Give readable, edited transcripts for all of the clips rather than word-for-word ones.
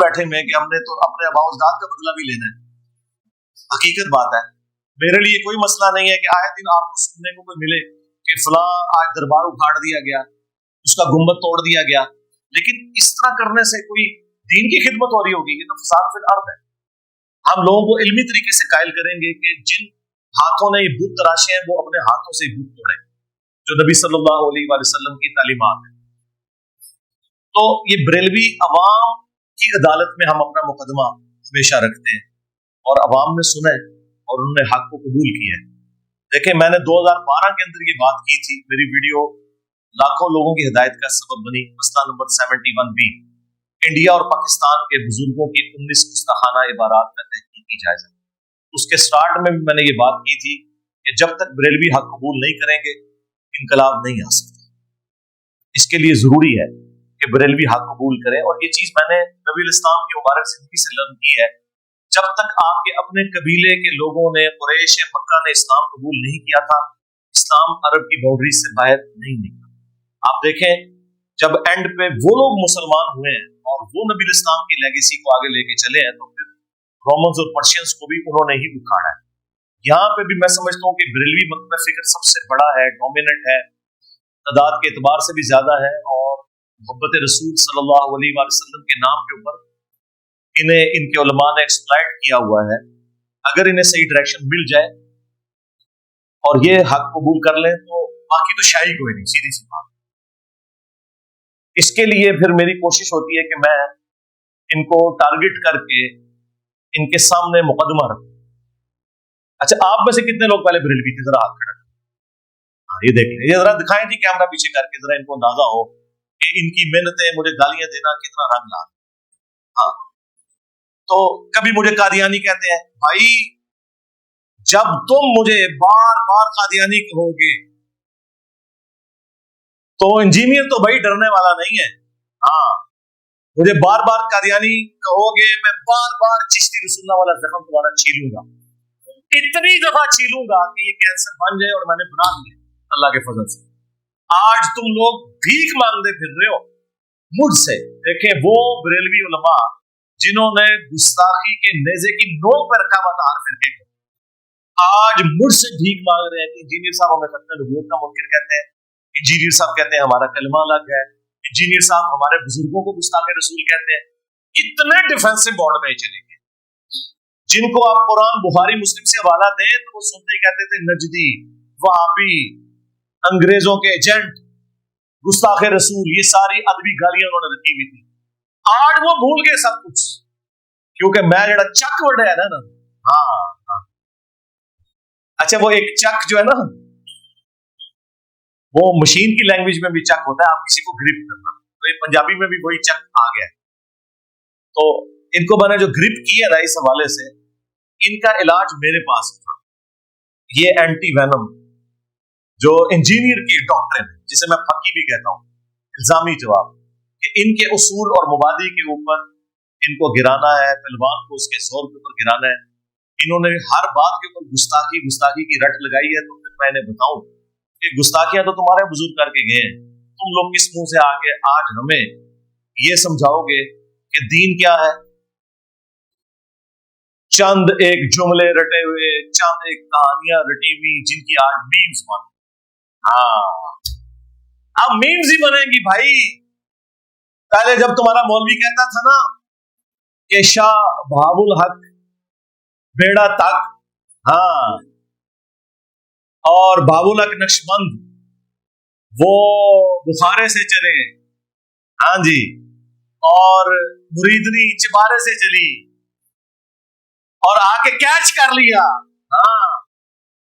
बैठे में कि हमने तो अपने आबाउजदाद का बदला भी लेना है। हकीकत बात है, मेरे लिए कोई मसला नहीं है कि आए दिन आपको सुनने को कोई मिले कि फलां आज दरबार उखाड़ दिया गया, उसका गुम्बद तोड़ दिया गया, लेकिन इस तरह करने से कोई दीन की खिदमत हो रही होगी? ये तो फसाद फिल अर्द है। हम लोगों को इल्मी तरीके से कायल करेंगे कि जिन हाथों ने ये बुत तराशे हैं वो अपने हाथों से बुत तोड़े, जो नबी सल्लल्लाहु अलैहि वसल्लम की तालीमात है। तो ये बरेलवी अवाम की अदालत में हम अपना मुकदमा हमेशा रखते हैं और अवाम ने सुना है और उन्होंने हक को कबूल किया है। देखें, मैंने 2012 के अंदर ये बात की थी, मेरी वीडियो लाखों लोगों की हिदायत का सबब बनी। मसला नंबर 71B, इंडिया और पाकिस्तान के बुजुर्गों की 19 गुस्ताखाना इबारात का तहकीक की जाए। उसके स्टार्ट में भी मैंने ये बात की थी कि जब तक बरेलवी हक कबूल नहीं करेंगे इनकलाब नहीं आ सकता। इसके लिए जरूरी है कि बरेलवी हक कबूल करें, और ये चीज मैंने नबी इस्लाम की मुबारक जिंदगी से लर्न की है। जब तक आपके अपने कबीले के लोगों ने, कुरैश मक्का ने इस्लाम कबूल नहीं किया था, इस्लाम अरब की बाउंड्री से बाहर नहीं निकला। आप देखें, जब एंड पे वो लोग मुसलमान हुए हैं और वो नबी इस्लाम की लेगेसी को आगे लेके चले हैं, तो फिर रोमन्स और पर्शियंस को भी उन्होंने ही उखाड़ा है। यहाँ पे भी मैं समझता हूँ कि बरेलवी मकतब फिक्र सबसे बड़ा है, डोमिनेंट है, तादाद के एतबार से भी ज्यादा है, और मोहब्बत रसूल सल्लल्लाहु अलैहि वसल्लम के नाम के ऊपर इन्हें इनके उलमा ने एक्सप्लॉइट किया हुआ है। अगर इन्हें सही डायरेक्शन मिल जाए और ये हक कबूल कर लें तो बाकी तो शाही कोई नहीं, सीधी सी बात। इसके लिए फिर मेरी कोशिश होती है कि मैं इनको टारगेट करके इनके सामने मुकदमा रखूं। अच्छा, आप में से कितने लोग पहले बरेलवी थे? जरा हाथ खड़ा करें। हाँ, ये देख लें, ये जरा दिखाएं जी कैमरा पीछे करके, जरा इनको अंदाजा हो कि इनकी मेहनतें, मुझे गालियां देना कितना रंग ला। हाँ, तो कभी मुझे कादियानी कहते हैं। भाई, जब तुम मुझे बार बार कादियानी कहोगे तो इंजीनियर तो भाई डरने वाला नहीं है। हाँ, मुझे बार बार कादियानी कहोगे, मैं बार बार चिश्ती रसूलुल्लाह वाला जख्म तुम्हारा छीलूंगा, इतनी दफा छीलूंगा कि ये कैंसर बन जाए और मैंने बना लिया अल्लाह के फजल से। आज तुम लोग भीख मांगते फिर रहे हो मुझसे। देखें, वो बरेलवी उलमा जिन्होंने गुस्ताखी के नेज़े की नोक पर रखा हुआ था हर फिरके को, आज मुझसे भीख मांग रहे हैं कि इंजीनियर साहब हमें खत्म नबूवत का मुनकिर कहते हैं, इंजीनियर साहब कहते हैं हमारा कलमा अलग है, इंजीनियर साहब हमारे बुजुर्गों को गुस्ताखे रसूल कहते हैं। इतने डिफेंसिव बोर्ड में चलेंगे जिनको आप कुरान बुखारी मुस्लिम से हवाला दें तो वो सुनते कहते थे नजदी, वहाबी, अंग्रेजों के एजेंट, गुस्ताखे रसूल, ये सारी अदबी गालियां उन्होंने रखी हुई थी। आज वो भूल गए सब कुछ, क्योंकि मैं जरा चक वर्ड है ना। हाँ, अच्छा, वो एक चक जो है ना, वो मशीन की लैंग्वेज में भी चक होता है, आप किसी को ग्रिप करना, तो ये पंजाबी में भी वही चक आ गया। तो इनको मैंने जो ग्रिप की है ना, इस हवाले से इनका इलाज मेरे पास था। ये एंटी वेनम जो इंजीनियर की डॉक्ट्रिन, जिसे मैं फकी भी कहता हूँ, इल्जामी जवाब, कि इनके उसूल और मुबादी के ऊपर इनको गिराना है, पहलवान को उसके जोर के ऊपर गिराना है। इन्होंने हर बात के ऊपर गुस्ताखी की रट लगाई है। तो फिर मैं इन्हें बताऊं कि गुस्ताखियां तो तुम्हारे बुजुर्ग करके गए हैं, तुम लोग किस मुंह से आके आज हमें ये समझाओगे कि दीन क्या है? चंद एक जुमले रटे हुए, चंद एक कहानियां रटी हुई, जिनकी आज मीम्स बन। हाँ, अब मीम्स ही बनेगी भाई। पहले जब तुम्हारा मौलवी कहता था ना कि शाह बहाबुल हक बेड़ा तक, हाँ, और बाबुल हक नक्शबंद वो बुखारे से चले, हाँ जी, और मुरीदनी चबारे से चली और आके कैच कर लिया। हाँ,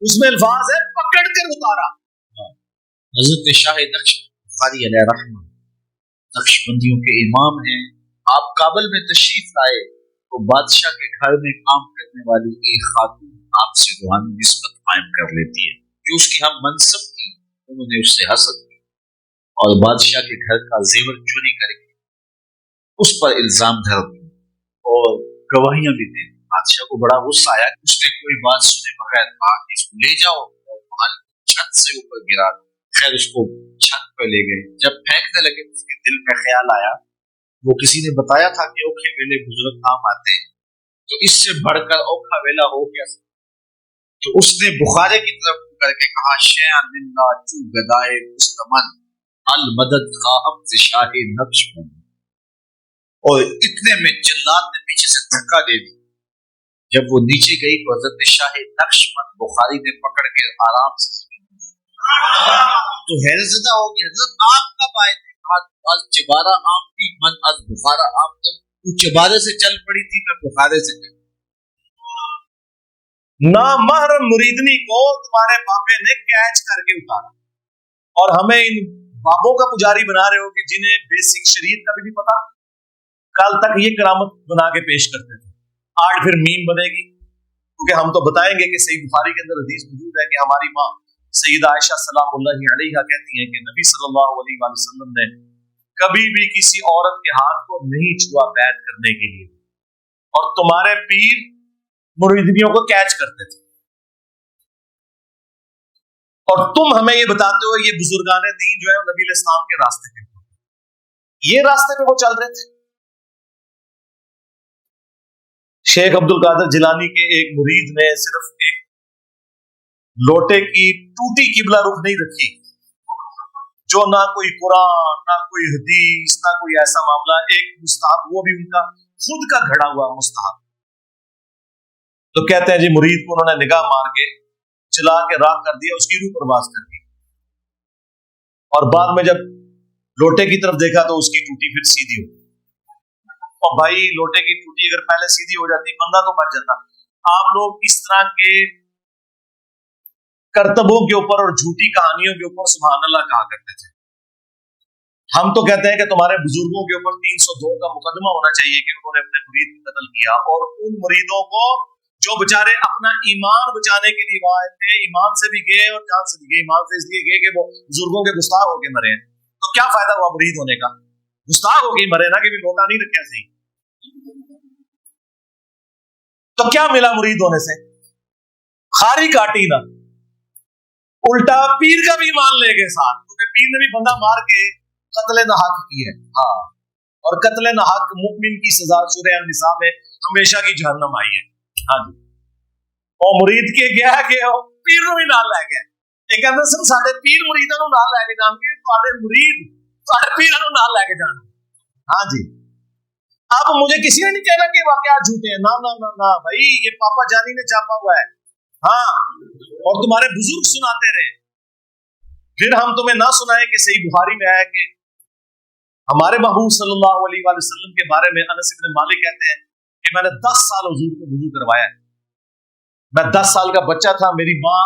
उसमें अल्फाज है पकड़ कर उतारा। हजरत शाह नक्शबंदी नक्शबंदियों के इमाम हैं। आप काबुल में तशरीफ लाए तो बादशाह के घर में काम करने वाली एक खातून आपसे रूहानी निस्बत कायम कर लेती है। जो उसकी हम मनसब थी, उन्होंने उससे हसद की और बादशाह के घर का जेवर चोरी करके उस पर इल्जाम धर दिया और गवाहियां भी दी। बादशाह को बड़ा गुस्सा आया कि उसने कोई बात सुने बगैर कहा कि इसको ले जाओ और महल छत से ऊपर गिरा दो। खैर, उसको छत पर ले गए। जब फेंकने लगे उसके दिल में ख्याल आया وہ کسی نے بتایا تھا کہ اوکھے ویلے بزرگ کام آتے ہیں، تو اس سے بڑھ کر اوکھا ویلا ہو گیا۔ تو اس نے بخارے کی طرف کر کے کہا شیئن للہ چو گدائے مستمن المدد خواہم سے شاہ نقش بن، اور اتنے میں جلاد نے پیچھے سے دھکا دے دی۔ جب وہ نیچے گئی تو حضرت شاہ نقش بن بخاری نے پکڑ کے آرام سے تو حیرت زدہ ہو گیا، حضرت آپ کب آئے تھے؟ آج چبارہ عام تھی، من از بخارا عام تھی، تو چبارے سے چل پڑی تھی، میں بخارے سے چل۔ نامحرم مریدنی کو تمہارے باپے نے کیچ کر کے اتارا، اور ہمیں ان بابوں کا پجاری بنا رہے ہو کہ جنہیں بیسک شریعت کا بھی نہیں پتا۔ کل تک یہ کرامت بنا کے پیش کرتے تھے، آج پھر میم بنے گی، کیونکہ ہم تو بتائیں گے کہ صحیح بخاری کے اندر حدیث موجود ہے کہ ہماری ماں سیدہ عائشہ سلام اللہ علیہا کہتی ہیں کہ نبی صلی اللہ علیہ وآلہ وسلم نے کبھی بھی کسی عورت کے ہاتھ کو نہیں چھوا بیعت کرنے کے لیے، اور تمہارے پیر مریدنیوں کو کیچ کرتے تھے، اور تم ہمیں یہ بتاتے ہو یہ بزرگان دین جو ہے نبی علیہ السلام کے راستے پہ، یہ راستے پہ وہ چل رہے تھے۔ شیخ عبد القادر جیلانی کے ایک مرید نے صرف ایک لوٹے کی ٹوٹی قبلہ رخ نہیں رکھی، جو نہ کوئی قرآن نہ کوئی حدیث نہ کوئی ایسا معاملہ، ایک مستحب، وہ بھی ان کا خود کا گھڑا ہوا مستحب۔ تو کہتے ہیں جی مرید کو انہوں نے نگاہ مار کے چلا کے راہ کر دیا، اس کی روح پرواز کر دی، اور بعد میں جب لوٹے کی طرف دیکھا تو اس کی ٹوٹی پھر سیدھی ہو گئی۔ اور بھائی لوٹے کی ٹوٹی اگر پہلے سیدھی ہو جاتی بندہ تو بچ جاتا۔ آپ لوگ اس طرح کے کرتبوں کے اوپر اور جھوٹی کہانیوں کے اوپر سبحان اللہ کہا کرتے تھے۔ ہم تو کہتے ہیں کہ تمہارے بزرگوں کے اوپر 302 کا مقدمہ ہونا چاہیے کہ انہوں نے اپنے مرید کو قتل کیا، اور ان مریدوں کو جو بےچارے اپنا ایمان بچانے کے لیے آئے تھے، ایمان سے بھی گئے اور جان سے بھی گئے۔ ایمان سے اس لیے گئے کہ وہ بزرگوں کے گستاخ ہو کے مرے ہیں، تو کیا فائدہ ہوا مرید ہونے کا؟ گستاخ ہو کے مرے نا، کہ بھی لوٹا نہیں رکھا صحیح، تو کیا ملا مرید ہونے سے؟ خاری کاٹی نا، الٹا پیر کا بھی ایمان لے گئے ساتھ، کیونکہ پیر نے بھی بندہ مار کے قتل ناحق کی ہے۔ ہاں، اور قتل ناحق مؤمن کی سزا سورہ النساء میں ہمیشہ کی جہنم آئی ہے۔ ہاں جی، اور مرید کے گیا کہ پیر نو بھی نال لے گیا، یہ کہتے ہیں سارے پیر مریداں نو نال لے کے جان گے، تواڈے مرید تواڈے پیراں نو نال لے کے جان گے۔ ہاں جی، اب مجھے کسی نے نہیں کہنا کہ واقعات جھوٹے ہیں، نہ نہ نہ نہ بھائی، یہ پاپا جانی نے چھاپا ہوا ہے، ہاں، اور تمہارے بزرگ سناتے رہے۔ پھر ہم تمہیں نہ سنائے کہ صحیح بخاری میں آیا کہ ہمارے محبوب صلی اللہ علیہ وآلہ وسلم کے بارے میں انس بن مالک کہتے ہیں کہ میں نے 10 سال حضور کو وضو کروایا ہے، میں 10 سال کا بچہ تھا، میری ماں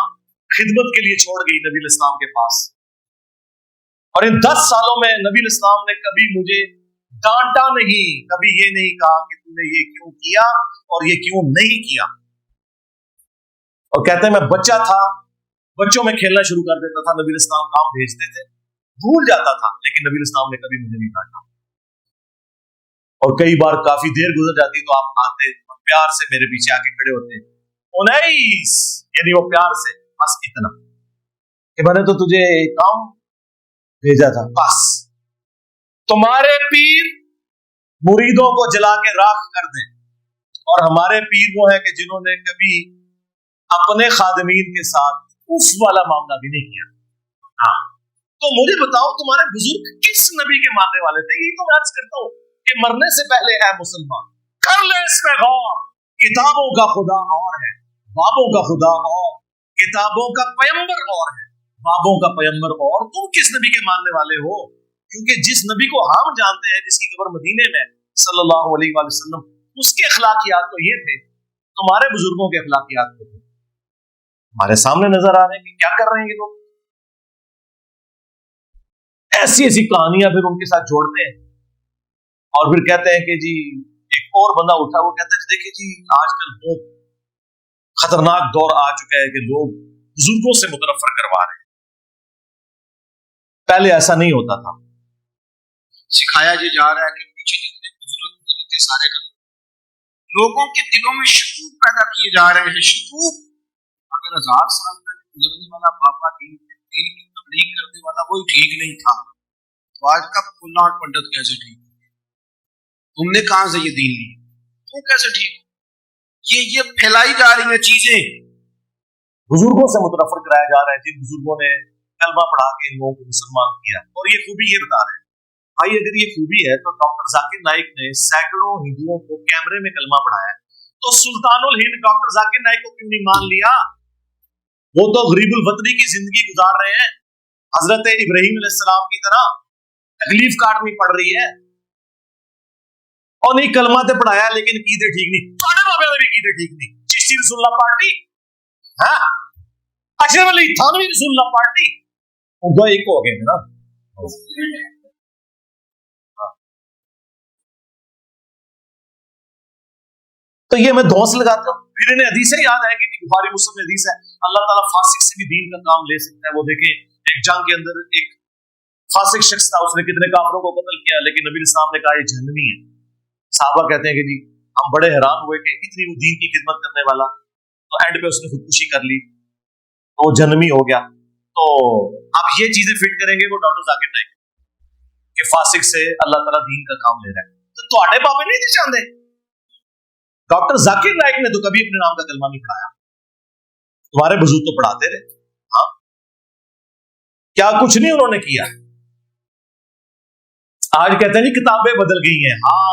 خدمت کے لیے چھوڑ گئی نبی علیہ السلام کے پاس، اور ان 10 سالوں میں نبی علیہ السلام نے کبھی مجھے ڈانٹا نہیں، کبھی یہ نہیں کہا کہ تم نے یہ کیوں کیا اور یہ کیوں نہیں کیا۔ اور کہتے ہیں میں بچہ تھا، بچوں میں کھیلنا شروع کر دیتا تھا، نبی علیہ السلام کام بھیجتے تھے، بھول جاتا تھا، لیکن نبی علیہ السلام نے کبھی مجھے نہیں ڈانٹا، اور کئی بار کافی دیر گزر جاتی تو آپ آتے پیار سے میرے پیچھے آ کے کھڑے ہوتے، انیس، یعنی وہ پیار سے، بس اتنا کہ میں نے تو تجھے کام بھیجا تھا، بس۔ تمہارے پیر مریدوں کو جلا کے راکھ کر دیں، اور ہمارے پیر وہ ہیں کہ جنہوں نے کبھی اپنے خادمین کے ساتھ اس والا معاملہ بھی نہیں کیا۔ ہاں، تو مجھے بتاؤ تمہارے بزرگ کس نبی کے ماننے والے تھے؟ یہ تو میں عرض کرتا ہوں کہ مرنے سے پہلے اے مسلمان کر لے اس پہ غور، کتابوں کا خدا اور ہے، بابوں کا خدا اور، کتابوں کا پیغمبر اور ہے، بابوں کا پیغمبر اور، تم کس نبی کے ماننے والے ہو؟ کیونکہ جس نبی کو ہم جانتے ہیں، جس کی قبر مدینے میں صلی اللہ علیہ وآلہ وسلم، اس کے اخلاقیات تو یہ تھے، تمہارے بزرگوں کے اخلاقیات تو تھے، ہمارے سامنے نظر آ رہے ہیں کہ کیا کر رہے ہیں یہ لوگ۔ ایسی ایسی کہانیاں پھر ان کے ساتھ جوڑتے ہیں، اور پھر کہتے ہیں کہ جی ایک اور بندہ اٹھا، وہ کہتا ہے دیکھیں جی آج کل بہت خطرناک دور آ چکا ہے کہ لوگ بزرگوں سے متنفر کروا رہے ہیں، پہلے ایسا نہیں ہوتا تھا، سکھایا یہ جا رہا ہے کہ پیچھے جتنے بزرگ تھے سارے لوگوں کے دلوں میں شکوک پیدا کیے جا رہے ہیں۔ شکوک، اگر 1000 سال تک گزرنے والا پاپا دین کی تبلیغ کرنے والا وہی ٹھیک نہیں تھا، تو آج کا پناٹ پنڈت کیسے ٹھیک؟ तुमने कहां से ये दीन ली, तुम कैसे ठीक हो? ये फैलाई जा रही हैं चीजें। बुजुर्गों से मुतनफर कराया जा रहा है जिन बुजुर्गों ने कलमा पढ़ा के इन लोगों को मुसलमान किया। और ये खूबी ये बता रहे हैं भाई, अगर ये खूबी है तो डॉक्टर जाकिर नाइक ने सैकड़ों हिंदुओं को कैमरे में कलमा पढ़ाया, तो सुल्तानुल हिंद डॉक्टर जाकिर नाइक को क्यों नहीं मान लिया? वो तो गरीबुल वतनी की जिंदगी गुजार रहे हैं, हजरत इब्राहीम अलैहिस्सलाम की तरह तकलीफ काटनी पड़ रही है। और नहीं कलमा तो पढ़ाया लेकिन कीदे ठीक नहीं, साढ़े बाबे ने भी कीदे ठीक नहीं। चिश्ती रसूलुल्लाह पार्टी, हाँ अशरफ अली थानवी रसूलुल्लाह पार्टी, उनका एक हो गए ना। तो ये मैं धौंस लगाता हूँ, फिर इन्हें हदीसें याद आएगी कि बुखारी मुस्लिम में हदीस है अल्लाह ताला फासिक से भी दीन का काम ले सकता है। वो देखें एक जंग के अंदर एक फासिक शख्स था, उसने कितने काफिरों को कत्ल किया, लेकिन नबी इस्लाम ने कहा ये जहन्नमी है। साहबा कहते हैं कि जी हम बड़े हैरान हुए कि इतनी वो दीन की खिदमत करने वाला, तो एंड पे उसने खुदकुशी कर ली तो जहन्नमी हो गया। तो आप ये चीजें फिट करेंगे वो डॉक्टर जाकिर नाइक कि फासिक से अल्लाह ताला दीन का काम ले रहा है, तो ਤੁਹਾਡੇ बाबे नहीं थे चाहते। डॉक्टर जाकिर नाइक ने तो कभी अपने नाम का कलमा नहीं पढ़ाया, तुम्हारे बुजुर्ग तो पढ़ाते रहे। हाँ क्या कुछ नहीं उन्होंने किया। आज कहते हैं नहीं किताबें बदल गई हैं। हाँ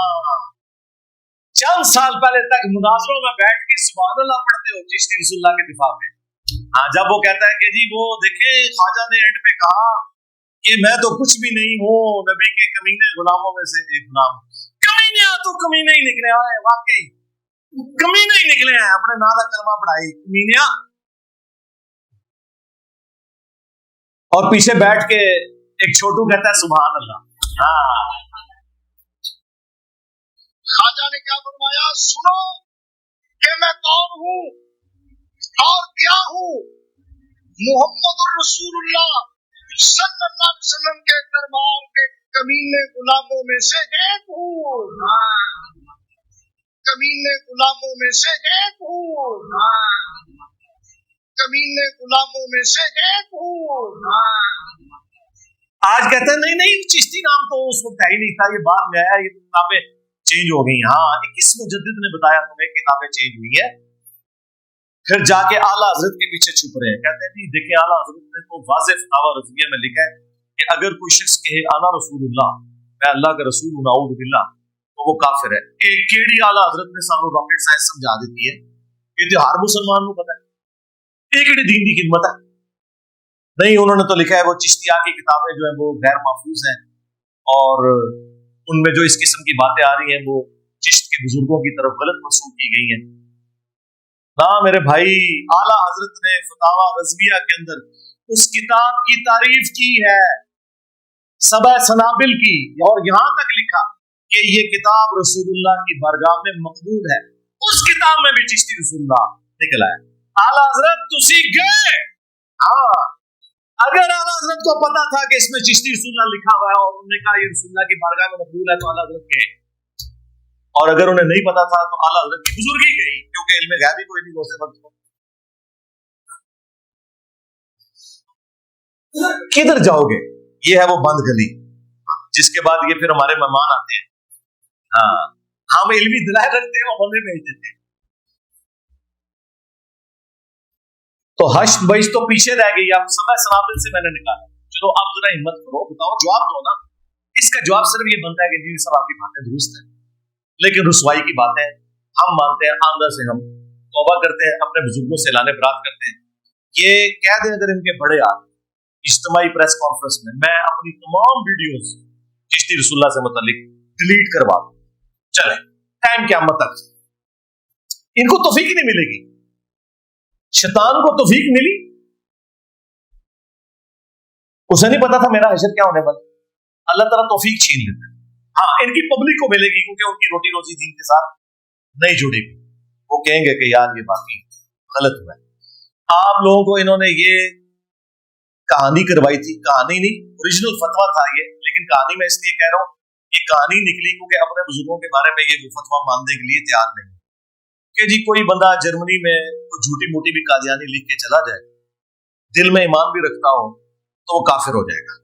चंद साल पहले तक मुनाजरों में बैठ के सुभान अल्लाह पढ़ते हो चिश्ती रसूलुल्लाह के दिफा में। हाँ जब वो कहता है कि जी वो देखे ख्वाजा ने एंड पे कहा कि मैं तो कुछ भी नहीं हूँ, नबी के कमीने गुलामों में से एक गुलाम। कमीने तो कमीने ही निकले आए, वाकई कमीने ही निकले हैं, अपने नाम का कलमा पढ़ाई कमीनिया। और पीछे बैठ के एक छोटू कहता है सुभान अल्लाह। हाँ ख्वाजा ने क्या फरमाया, सुनो कि मैं कौन हूँ और क्या हूँ। मुहम्मदुर रसूलुल्लाह सल्लल्लाहु अलैहि वसल्लम के दरबार के कमीने गुलामों में से एक हूँ, कमीने गुलामों में से एक हूँ, कमीने गुलामों में से एक हूँ। आज कहते हैं नहीं नहीं चिश्ती नाम तो उस वक्त ही नहीं था, ये बाद में आया, ये किताबें चेंज हो गई। हाँ किस मुजद्दिद ने बताया तुम्हें किताबें चेंज हुई है? फिर जाके आला हजरत के पीछे छुप रहे हैं। कहते हैं नहीं देखिए आला हजरत ने तो वाज़ेह फतावा रज़विया में लिखा है कि अगर कोई शख्स कहे आना रसूलुल्लाह, मैं अल्लाह का रसूल हूं, नाऊज़ बिल्लाह, तो वो काफिर है। एक केड़ी आला हजरत ने सानू रॉकेट साइंस समझा देती है, ये तो हर मुसलमान को पता है, एक केड़ी दीन की खिदमत है। नहीं उन्होंने तो लिखा है वो चिश्तिया की किताबें जो है वो गैर महफूज हैं और उनमें जो इस किस्म की बातें आ रही हैं वो चिश्त के बुजुर्गों की तरफ गलत मंसूब की गई हैं। ना मेरे भाई आला हजरत ने फतावा रज़विया के अंदर उस किताब की तारीफ की है, सबा सनाबिल की, और यहां तक लिखा कि ये किताब रसूलुल्लाह की बारगाह में मकबूल है। उस किताब में भी चिश्ती रसूलुल्लाह निकला है। आला हजरत तुसी गए। हाँ अगर आला हजरत को पता था कि इसमें चिश्ती रसूलुल्लाह लिखा हुआ है और उन्होंने कहा ये रसूलुल्लाह की बारगाह में मकबूल है तो आला हजरत गए, और अगर उन्हें नहीं पता था तो आला हजरत की बुजुर्गी गई, क्योंकि इल्म गैब ही कोई नहीं हो सकता। किधर जाओगे? ये है वो बंद गली जिसके बाद ये फिर हमारे मेहमान आते हैं। हाँ हम इल्मी दिलाए रखते हैं, होने भेज देते हैं। तो हश्र बइश तो पीछे रह गई, अब समय सनाबिल से मैंने निकाला। चलो अब जरा हिम्मत करो, बताओ जवाब दो ना। इसका जवाब सिर्फ ये बनता है कि जी सब आपकी बातें दुरुस्त है, लेकिन रुसवाई की बातें हम मानते हैं, आमदा से हम तौबा करते हैं, अपने बुजुर्गों से लाने बरात करते हैं। ये कह दें अगर इनके बड़े आदमी इज्तिमाई प्रेस कॉन्फ्रेंस में मैं अपनी तमाम वीडियोस चिश्ती रसूलुल्लाह से मुतालिक डिलीट करवा दूं, चले टाइम क़यामत तक इनको तौफीक नहीं मिलेगी। शैतान को तौफीक मिली, उसे नहीं पता था मेरा हशर क्या होने वाला, अल्लाह ताला तौफीक छीन लेता है। हाँ इनकी पब्लिक को मिलेगी क्योंकि उनकी रोटी रोजी दीन के साथ नहीं जुड़ेगी, वो कहेंगे कि यार ये बाकी गलत हुआ है। आप लोगों को इन्होंने ये कहानी करवाई थी, कहानी नहीं ओरिजिनल फतवा था ये, लेकिन कहानी मैं इसलिए कह रहा हूं ये कहानी निकली क्योंकि अपने बुजुर्गों के बारे में ये फतवा मानने के लिए तैयार नहीं कि जी कोई बंदा जर्मनी में कोई झूठी मोटी भी कादियानी लिख के चला जाए, दिल में ईमान भी रखता हो तो वो काफिर हो जाएगा।